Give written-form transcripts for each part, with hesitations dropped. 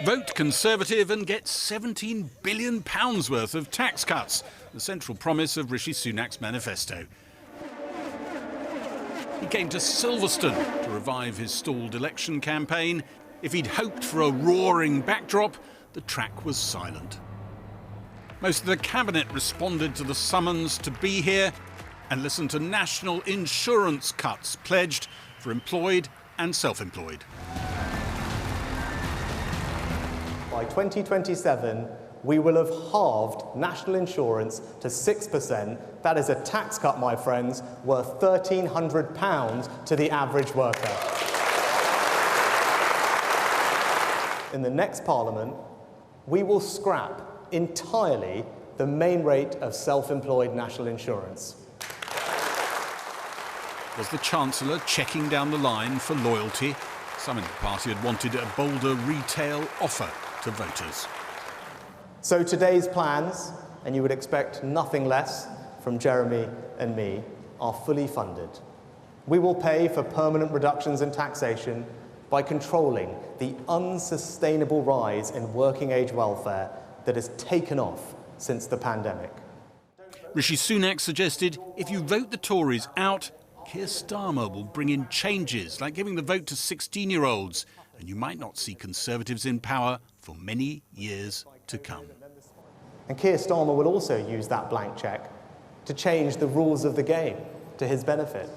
Vote Conservative and get £17 billion worth of tax cuts, the central promise of Rishi Sunak's manifesto. He came to Silverstone to revive his stalled election campaign. If he'd hoped for a roaring backdrop, the track was silent. Most of the cabinet responded to the summons to be here and listened to national insurance cuts pledged for employed and self-employed. By 2027, we will have halved national insurance to 6%. That is a tax cut, my friends, worth £1,300 to the average worker. In the next Parliament, we will scrap entirely the main rate of self-employed national insurance. Was the Chancellor checking down the line for loyalty? Some in the party had wanted a bolder retail offer to voters. So today's plans, and you would expect nothing less from Jeremy and me, are fully funded. We will pay for permanent reductions in taxation by controlling the unsustainable rise in working-age welfare that has taken off since the pandemic. Rishi Sunak suggested if you vote the Tories out, Keir Starmer will bring in changes like giving the vote to 16-year-olds, and you might not see Conservatives in power for many years to come. And Keir Starmer will also use that blank cheque to change the rules of the game to his benefit,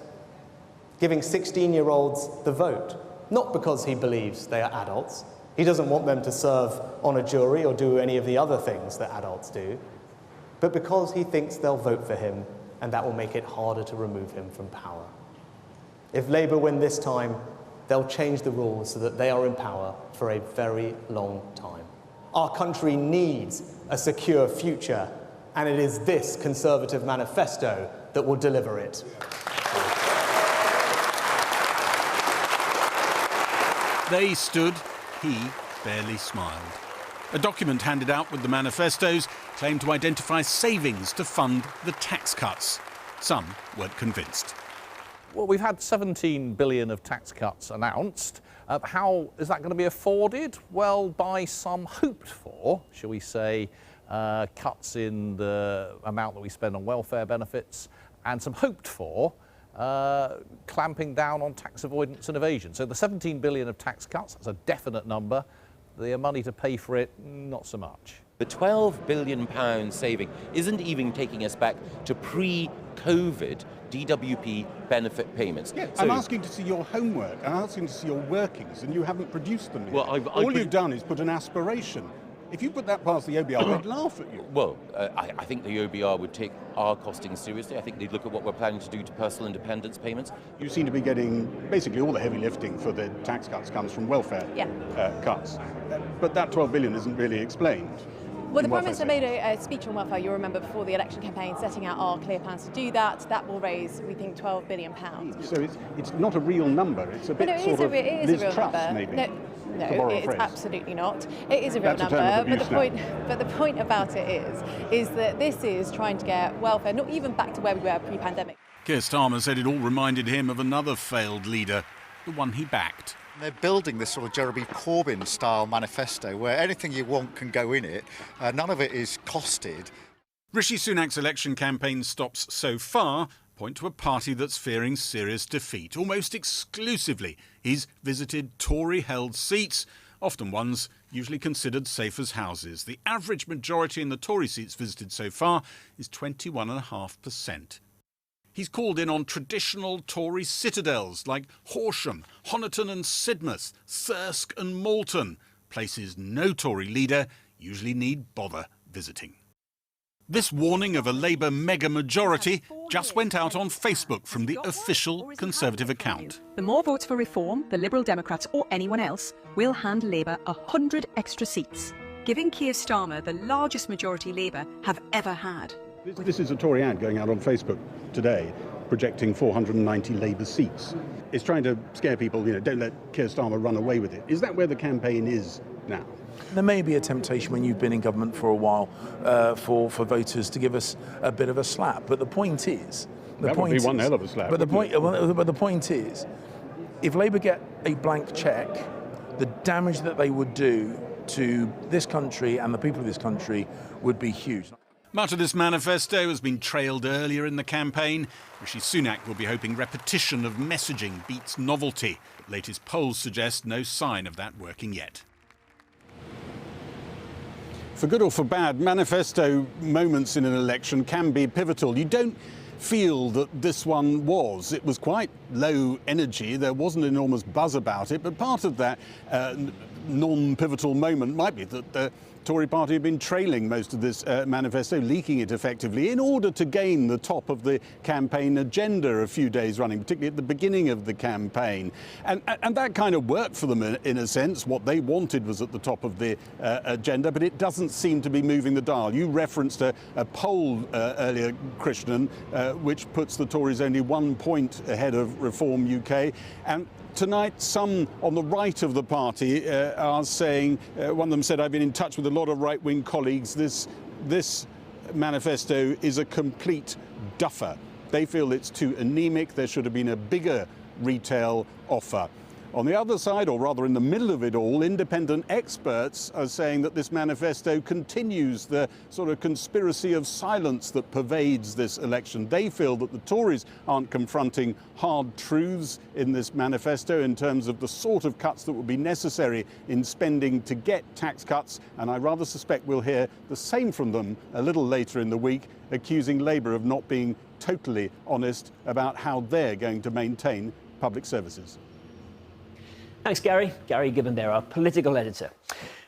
giving 16-year-olds the vote, not because he believes they are adults. He doesn't want them to serve on a jury or do any of the other things that adults do, but because he thinks they'll vote for him and that will make it harder to remove him from power. If Labour win this time, they'll change the rules so that they are in power for a very long time. Our country needs a secure future, and it is this Conservative manifesto that will deliver it. They stood, he barely smiled. A document handed out with the manifestos claimed to identify savings to fund the tax cuts. Some weren't convinced. Well, we've had 17 billion of tax cuts announced. How is that going to be afforded? Well, by some hoped for, shall we say, cuts in the amount that we spend on welfare benefits, and some hoped for clamping down on tax avoidance and evasion. So the 17 billion of tax cuts, that's a definite number. The money to pay for it, not so much. The £12 billion saving isn't even taking us back to pre-COVID DWP benefit payments. Yeah, so, I'm asking to see your homework, I'm asking to see your workings, and you haven't produced them yet. Well, all you've done is put an aspiration. If you put that past the OBR, they'd laugh at you. Well, I think the OBR would take our costings seriously. I think they'd look at what we're planning to do to personal independence payments. You seem to be getting basically all the heavy lifting for the tax cuts comes from welfare cuts. But that 12 billion isn't really explained. Well, the Prime Minister made a speech on welfare, you'll remember, before the election campaign, setting out our clear plans to do that. That will raise, we think, £12 billion. So it's not a real number. It's a bit it is a real number. Maybe. No, it's absolutely not. It is a real number, but the point about it is that this is trying to get welfare not even back to where we were pre-pandemic. Keir Starmer said it all reminded him of another failed leader, the one he backed. They're building this sort of Jeremy Corbyn-style manifesto where anything you want can go in it. None of it is costed. Rishi Sunak's election campaign stops so far point to a party that's fearing serious defeat. Almost exclusively, he's visited Tory-held seats, often ones usually considered safe as houses. The average majority in the Tory seats visited so far is 21.5%. He's called in on traditional Tory citadels like Horsham, Honiton and Sidmouth, Thirsk and Malton, places no Tory leader usually need bother visiting. This warning of a Labour mega-majority just went out on Facebook from the official Conservative account. The more votes for reform, the Liberal Democrats or anyone else will hand Labour 100 extra seats, giving Keir Starmer the largest majority Labour have ever had. This is a Tory ad going out on Facebook today, projecting 490 Labour seats. It's trying to scare people, don't let Keir Starmer run away with it. Is that where the campaign is now? There may be a temptation when you've been in government for a while for voters to give us a bit of a slap, but the point is... That would be one hell of a slap. But the point is, if Labour get a blank cheque, the damage that they would do to this country and the people of this country would be huge. Much of this manifesto has been trailed earlier in the campaign. Rishi Sunak will be hoping repetition of messaging beats novelty. Latest polls suggest no sign of that working yet. For good or for bad, manifesto moments in an election can be pivotal. You don't feel that this one was. It was quite low energy. There wasn't an enormous buzz about it. But part of that non-pivotal moment might be that the Tory party have been trailing most of this manifesto, leaking it effectively in order to gain the top of the campaign agenda a few days running, particularly at the beginning of the campaign. And that kind of worked for them in a sense. What they wanted was at the top of the agenda, but it doesn't seem to be moving the dial. You referenced a poll earlier, Krishnan, which puts the Tories only 1 point ahead of Reform UK. And tonight, some on the right of the party are saying, one of them said, I've been in touch with a lot of right-wing colleagues, this manifesto is a complete duffer. They feel it's too anemic, there should have been a bigger retail offer. On the other side, or rather in the middle of it all, independent experts are saying that this manifesto continues the sort of conspiracy of silence that pervades this election. They feel that the Tories aren't confronting hard truths in this manifesto in terms of the sort of cuts that would be necessary in spending to get tax cuts, and I rather suspect we'll hear the same from them a little later in the week, accusing Labour of not being totally honest about how they're going to maintain public services. Thanks, Gary. Gary Gibbon there, our political editor.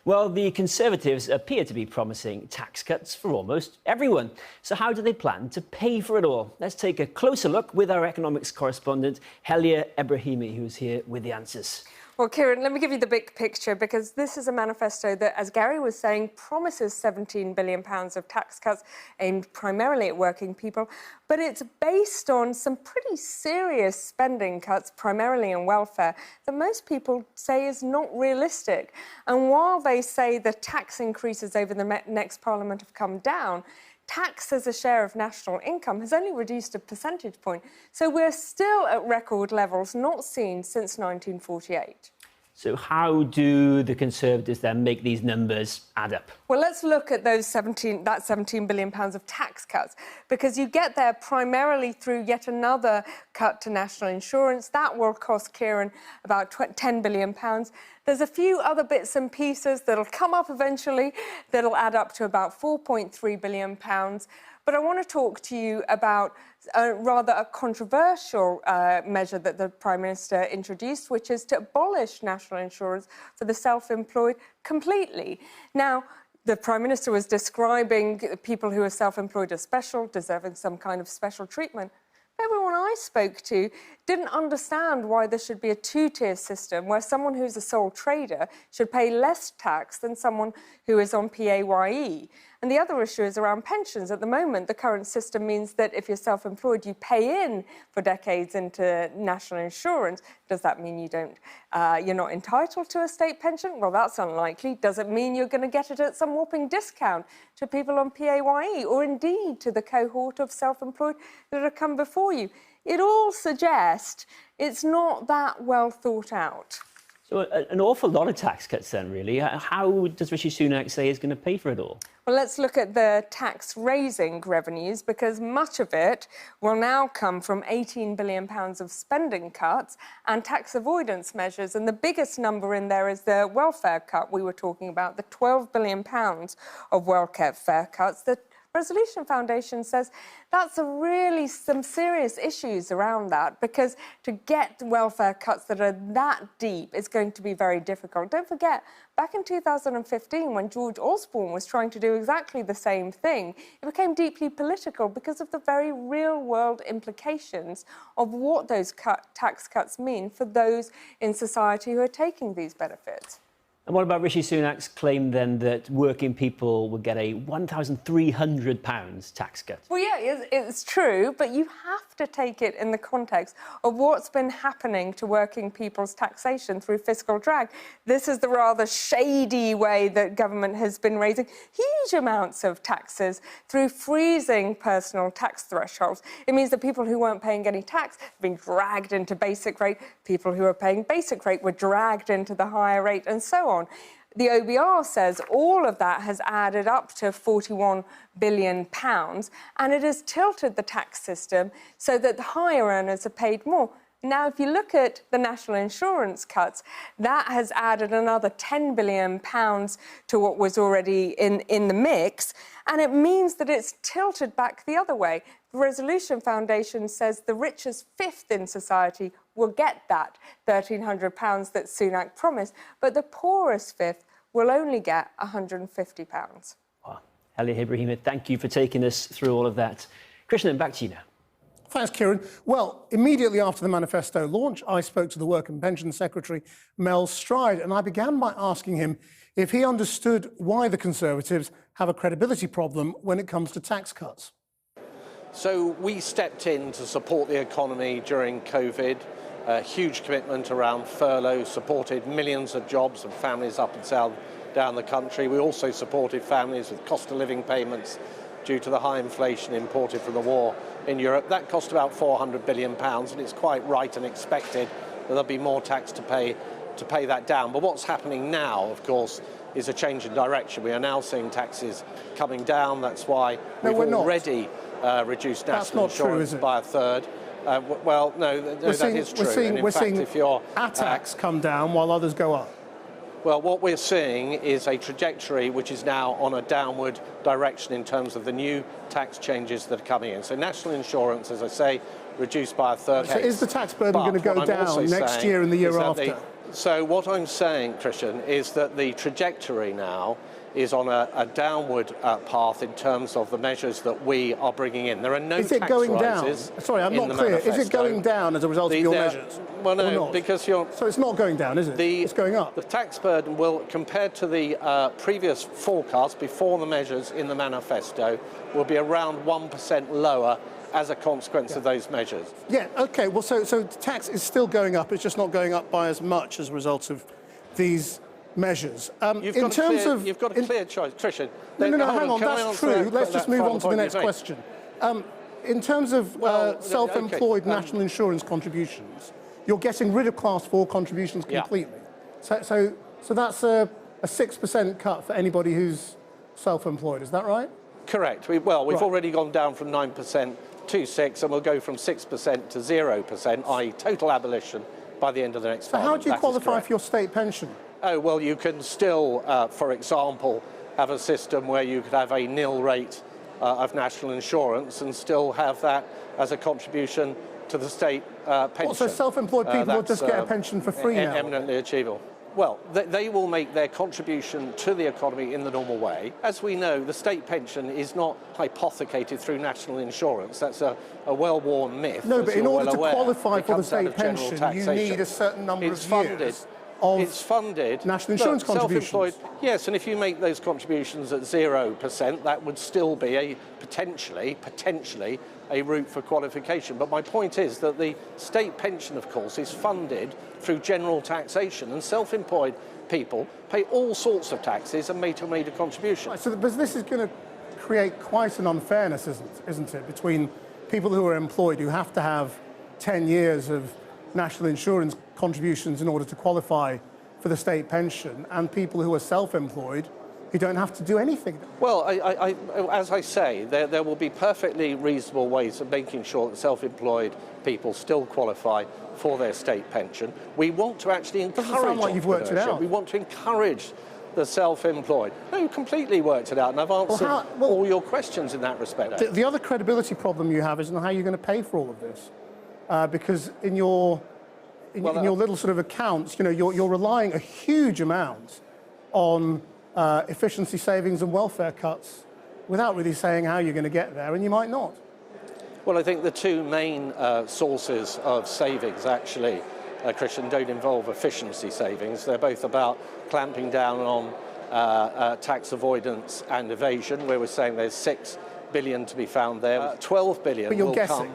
Well, the Conservatives appear to be promising tax cuts for almost everyone. So how do they plan to pay for it all? Let's take a closer look with our economics correspondent, Helia Ebrahimi, who's here with the answers. Well, Kieran, let me give you the big picture, because this is a manifesto that, as Gary was saying, promises £17 billion of tax cuts aimed primarily at working people, but it's based on some pretty serious spending cuts, primarily in welfare, that most people say is not realistic. And while they say the tax increases over the next Parliament have come down, tax as a share of national income has only reduced a percentage point. So we're still at record levels not seen since 1948. So how do the Conservatives then make these numbers add up? Well, let's look at that £17 billion of tax cuts, because you get there primarily through yet another cut to national insurance. That will cost, Kieran, about £10 billion. There's a few other bits and pieces that'll come up eventually that'll add up to about £4.3 billion. But I want to talk to you about rather a controversial measure that the Prime Minister introduced, which is to abolish national insurance for the self-employed completely. Now, the Prime Minister was describing people who are self-employed as special, deserving some kind of special treatment. Everyone I spoke to didn't understand why there should be a two-tier system where someone who's a sole trader should pay less tax than someone who is on PAYE. And the other issue is around pensions. At the moment, the current system means that if you're self-employed, you pay in for decades into national insurance. Does that mean you're not entitled to a state pension? Well, that's unlikely. Does it mean you're going to get it at some whopping discount to people on PAYE, or indeed to the cohort of self-employed that have come before you? It all suggests it's not that well thought out. So an awful lot of tax cuts then, really. How does Rishi Sunak say he's going to pay for it all? Well, let's look at the tax-raising revenues, because much of it will now come from £18 billion of spending cuts and tax avoidance measures. And the biggest number in there is the welfare cut we were talking about, the £12 billion of welfare cuts. The Resolution Foundation says that's really some serious issues around that, because to get welfare cuts that are that deep is going to be very difficult. Don't forget, back in 2015, when George Osborne was trying to do exactly the same thing, it became deeply political because of the very real-world implications of what those tax cuts mean for those in society who are taking these benefits. And what about Rishi Sunak's claim then that working people would get a £1,300 tax cut? Well, yeah, it's true, but you have to take it in the context of what's been happening to working people's taxation through fiscal drag. This is the rather shady way that government has been raising huge amounts of taxes through freezing personal tax thresholds. It means that people who weren't paying any tax have been dragged into basic rate. People who are paying basic rate were dragged into the higher rate, and so on. the OBR says all of that has added up to £41 billion, and it has tilted the tax system so that the higher earners are paid more. Now, if you look at the national insurance cuts, that has added another £10 billion to what was already in the mix, and it means that it's tilted back the other way. The Resolution Foundation says the richest fifth in society will get that £1,300 that Sunak promised, but the poorest fifth will only get £150. Wow. Elliot Ibrahim, thank you for taking us through all of that. Krishnan, back to you now. Thanks, Kieran. Well, immediately after the manifesto launch, I spoke to the Work and Pension Secretary, Mel Stride, and I began by asking him if he understood why the Conservatives have a credibility problem when it comes to tax cuts. So we stepped in to support the economy during COVID. A huge commitment around furlough, supported millions of jobs and families up and down the country. We also supported families with cost of living payments due to the high inflation imported from the war in Europe. That cost about £400 billion, and it's quite right and expected that there'll be more tax to pay that down. But what's happening now, of course, is a change in direction. We are now seeing taxes coming down. That's why we've already reduced national insurance by a third. Well, no, that is true. We're seeing our tax come down while others go up. Well, what we're seeing is a trajectory which is now on a downward direction in terms of the new tax changes that are coming in. So national insurance, as I say, reduced by a third. So is the tax burden going to go down next year and the year after? So what I'm saying, Christian, is that the trajectory now is on a downward path in terms of the measures that we are bringing in. There are no tax rises. Is it going down? Sorry, I'm not clear. Is it going down as a result of your measures? Well, no, because you're... So it's not going down, is it? It's going up. The tax burden will, compared to the previous forecast before the measures in the manifesto, will be around 1% lower as a consequence of those measures. Yeah, OK. Well, so tax is still going up. It's just not going up by as much as a result of these measures. You've got a clear choice, Tricia. No, hang on, that's true. Let's just move on to the next question. In terms of self-employed national insurance contributions, you're getting rid of Class 4 contributions completely. So that's a 6% cut for anybody who's self-employed, is that right? Correct. We've already gone down from 9% to 6%, and we'll go from 6% to 0%, i.e. total abolition, by the end of the next So how do you qualify for your state pension? Oh, well, you can still, for example, have a system where you could have a nil rate of national insurance and still have that as a contribution to the state pension. So self-employed people will just get a pension for free now? Eminently achievable. Well, they will make their contribution to the economy in the normal way. As we know, the state pension is not hypothecated through national insurance. That's a well-worn myth. No, but in order to qualify for the state pension, you need a certain number of years. It's funded. National insurance contributions. Yes, and if you make those contributions at 0%, that would still be a potentially a route for qualification. But my point is that the state pension, of course, is funded through general taxation, and self-employed people pay all sorts of taxes and made a contribution. Right, so this is going to create quite an unfairness, isn't it, between people who are employed, who have to have 10 years of national insurance contributions in order to qualify for the state pension, and people who are self-employed who don't have to do anything. Well, as I say, there will be perfectly reasonable ways of making sure that self-employed people still qualify for their state pension. We want to actually encourage. Doesn't sound like you've worked it out. We want to encourage the self-employed. No, you completely worked it out, and I've answered all your questions in that respect. The other credibility problem you have is how you're going to pay for all of this, because in your little sort of accounts, you're relying a huge amount on efficiency savings and welfare cuts without really saying how you're going to get there, and you might not. Well, I think the two main sources of savings, actually, Christian, don't involve efficiency savings. They're both about clamping down on tax avoidance and evasion, where we're saying there's £6 billion to be found there. 12 billion will come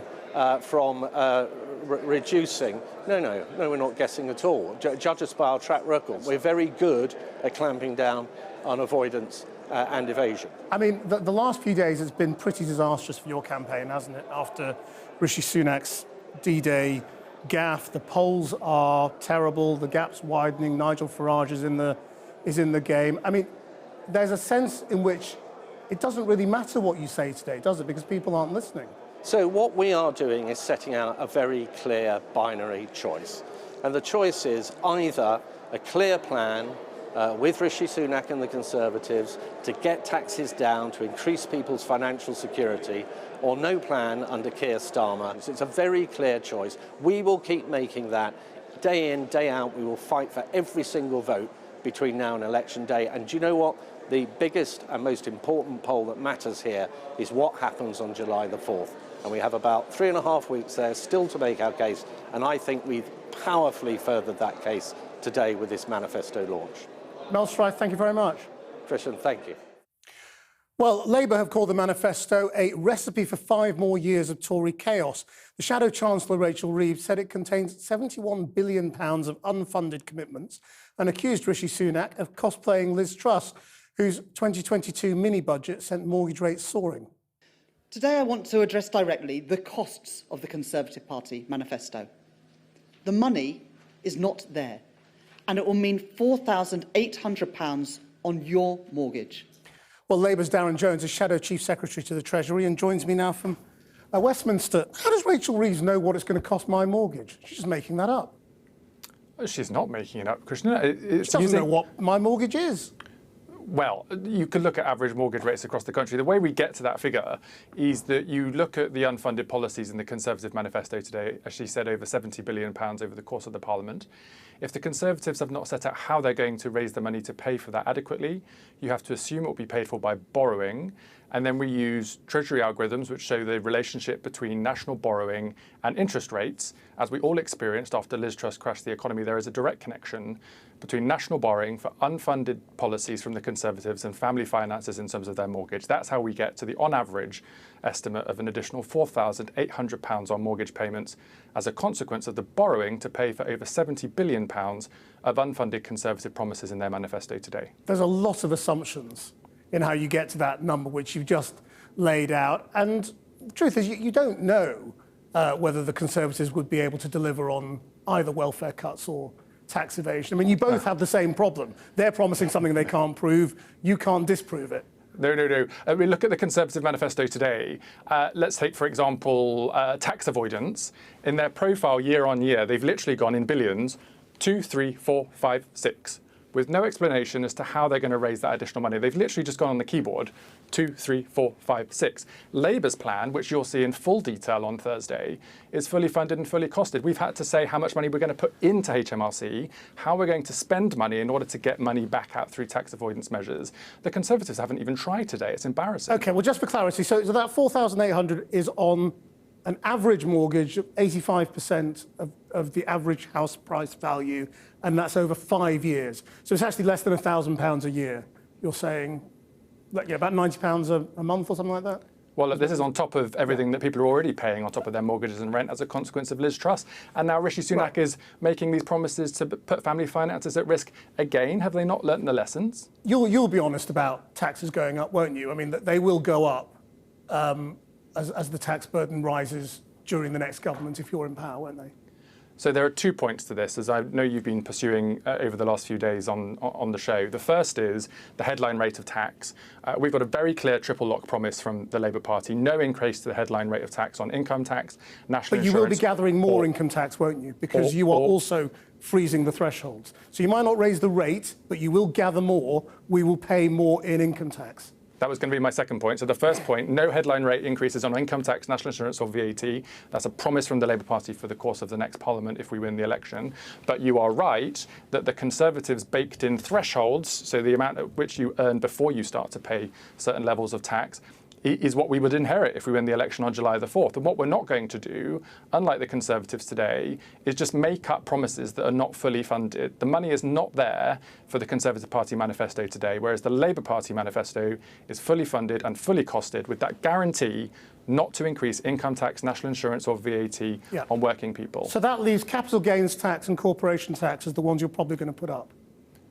from reducing. No, we're not guessing at all. Judge us by our track record. We're very good at clamping down on avoidance and evasion. I mean, the last few days has been pretty disastrous for your campaign, hasn't it? After Rishi Sunak's D-Day gaffe, the polls are terrible, the gap's widening, Nigel Farage is in the is in the game. I mean, there's a sense in which it doesn't really matter what you say today, does it? Because people aren't listening. So what we are doing is setting out a very clear binary choice. And the choice is either a clear plan with Rishi Sunak and the Conservatives to get taxes down, to increase people's financial security, or no plan under Keir Starmer. So it's a very clear choice. We will keep making that day in, day out. We will fight for every single vote between now and election day. And do you know what? The biggest and most important poll that matters here is what happens on July the 4th. And we have about 3.5 weeks there still to make our case. And I think we've powerfully furthered that case today with this manifesto launch. Mel Strife, thank you very much. Krishnan, thank you. Well, Labour have called the manifesto a recipe for 5 more years of Tory chaos. The Shadow Chancellor, Rachel Reeves, said it contains £71 billion of unfunded commitments and accused Rishi Sunak of cosplaying Liz Truss, whose 2022 mini-budget sent mortgage rates soaring. Today I want to address directly the costs of the Conservative Party manifesto. The money is not there, and it will mean £4,800 on your mortgage. Well, Labour's Darren Jones is Shadow Chief Secretary to the Treasury and joins me now from Westminster. How does Rachel Reeves know what it's going to cost my mortgage? She's just making that up. She's not making it up, Krishnan. She doesn't know what my mortgage is. Well, you could look at average mortgage rates across the country. The way we get to that figure is that you look at the unfunded policies in the Conservative manifesto today, as she said, over £70 billion over the course of the Parliament. If the Conservatives have not set out how they're going to raise the money to pay for that adequately, you have to assume it will be paid for by borrowing. And then we use Treasury algorithms which show the relationship between national borrowing and interest rates. As we all experienced after Liz Truss crashed the economy, there is a direct connection between national borrowing for unfunded policies from the Conservatives and family finances in terms of their mortgage. That's how we get to the, on average, estimate of an additional £4,800 on mortgage payments as a consequence of the borrowing to pay for over £70 billion of unfunded Conservative promises in their manifesto today. There's a lot of assumptions in how you get to that number, which you've just laid out. And the truth is, you don't know whether the Conservatives would be able to deliver on either welfare cuts or tax evasion. I mean, you both have the same problem. They're promising something they can't prove. You can't disprove it. No. I mean, look at the Conservative manifesto today. Let's take, for example, tax avoidance. In their profile year on year, they've literally gone in billions, 2, 3, 4, 5, 6. With no explanation as to how they're going to raise that additional money. They've literally just gone on the keyboard, 2, 3, 4, 5, 6. Labour's plan, which you'll see in full detail on Thursday, is fully funded and fully costed. We've had to say how much money we're going to put into HMRC, how we're going to spend money in order to get money back out through tax avoidance measures. The Conservatives haven't even tried today. It's embarrassing. OK, well, just for clarity, so that $4,800 is on an average mortgage of 85% of the average house price value, and that's over 5 years. So it's actually less than £1,000 a year. You're saying, about £90 a month or something like that? Well, look, this is on top of everything that people are already paying on top of their mortgages and rent as a consequence of Liz Truss. And now Rishi Sunak is making these promises to put family finances at risk again. Have they not learnt the lessons? You'll be honest about taxes going up, won't you? I mean, they will go up as the tax burden rises during the next government if you're in power, won't they? So there are 2 points to this, as I know you've been pursuing over the last few days on the show. The first is the headline rate of tax. We've got a very clear triple lock promise from the Labour Party. No increase to the headline rate of tax on income tax, national insurance. But you will be gathering more income tax, won't you? Because you are also freezing the thresholds. So you might not raise the rate, but you will gather more. We will pay more in income tax. That was going to be my second point. So the first point, no headline rate increases on income tax, national insurance or VAT. That's a promise from the Labour Party for the course of the next Parliament if we win the election. But you are right that the Conservatives baked in thresholds, so the amount at which you earn before you start to pay certain levels of tax, is what we would inherit if we win the election on July the 4th. And what we're not going to do, unlike the Conservatives today, is just make up promises that are not fully funded. The money is not there for the Conservative Party manifesto today, whereas the Labour Party manifesto is fully funded and fully costed with that guarantee not to increase income tax, national insurance or VAT on working people. So that leaves capital gains tax and corporation tax as the ones you're probably going to put up.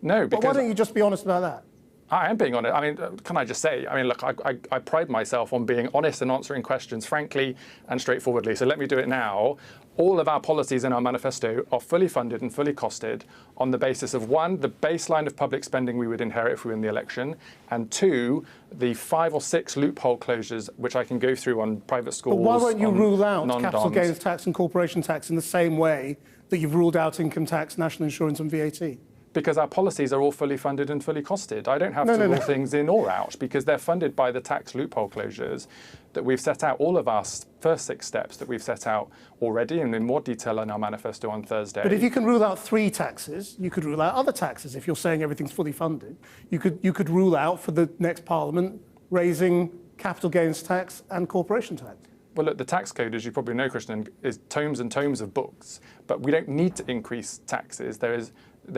No, because... But why don't you just be honest about that? I am being honest. I mean, can I just say, look, I pride myself on being honest and answering questions frankly and straightforwardly. So let me do it now. All of our policies in our manifesto are fully funded and fully costed on the basis of, one, the baseline of public spending we would inherit if we win the election, and two, the 5 or 6 loophole closures, which I can go through on private schools. But why won't you rule out non-doms. capital gains tax and corporation tax in the same way that you've ruled out income tax, national insurance and VAT? Because our policies are all fully funded and fully costed. I don't have to rule things in or out because they're funded by the tax loophole closures that we've set out, all of our first 6 steps that we've set out already and in more detail in our manifesto on Thursday. But if you can rule out 3 taxes, you could rule out other taxes. If you're saying everything's fully funded, you could rule out for the next Parliament raising capital gains tax and corporation tax. Well, look, the tax code, as you probably know, Krishnan, is tomes and tomes of books, but we don't need to increase taxes. There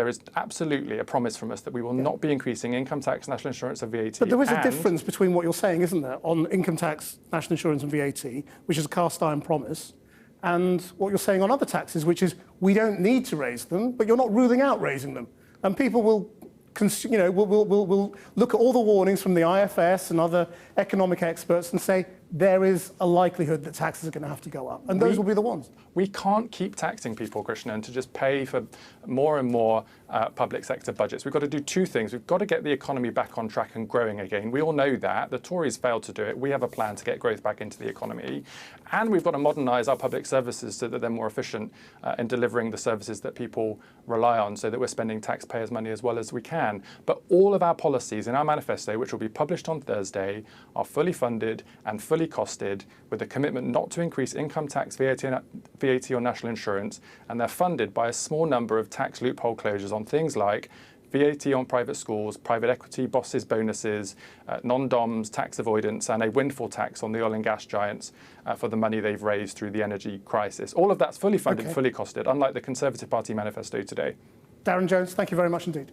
is absolutely a promise from us that we will not be increasing income tax, national insurance and VAT. But there is a difference between what you're saying, isn't there, on income tax, national insurance and VAT, which is a cast iron promise, and what you're saying on other taxes, which is we don't need to raise them, but you're not ruling out raising them. And people will look at all the warnings from the IFS and other economic experts and say there is a likelihood that taxes are going to have to go up, and those will be the ones. We can't keep taxing people, Krishnan, to just pay for more and more public sector budgets. We've got to do 2 things. We've got to get the economy back on track and growing again. We all know that. The Tories failed to do it. We have a plan to get growth back into the economy. And we've got to modernise our public services so that they're more efficient in delivering the services that people rely on, so that we're spending taxpayers' money as well as we can. But all of our policies in our manifesto, which will be published on Thursday, are fully funded and fully costed, with a commitment not to increase income tax, VAT or national insurance, and they're funded by a small number of tax loophole closures on things like VAT on private schools, private equity bosses' bonuses, non-doms, tax avoidance, and a windfall tax on the oil and gas giants for the money they've raised through the energy crisis. All of that's fully funded, fully costed, unlike the Conservative Party manifesto today. Darren Jones, thank you very much indeed.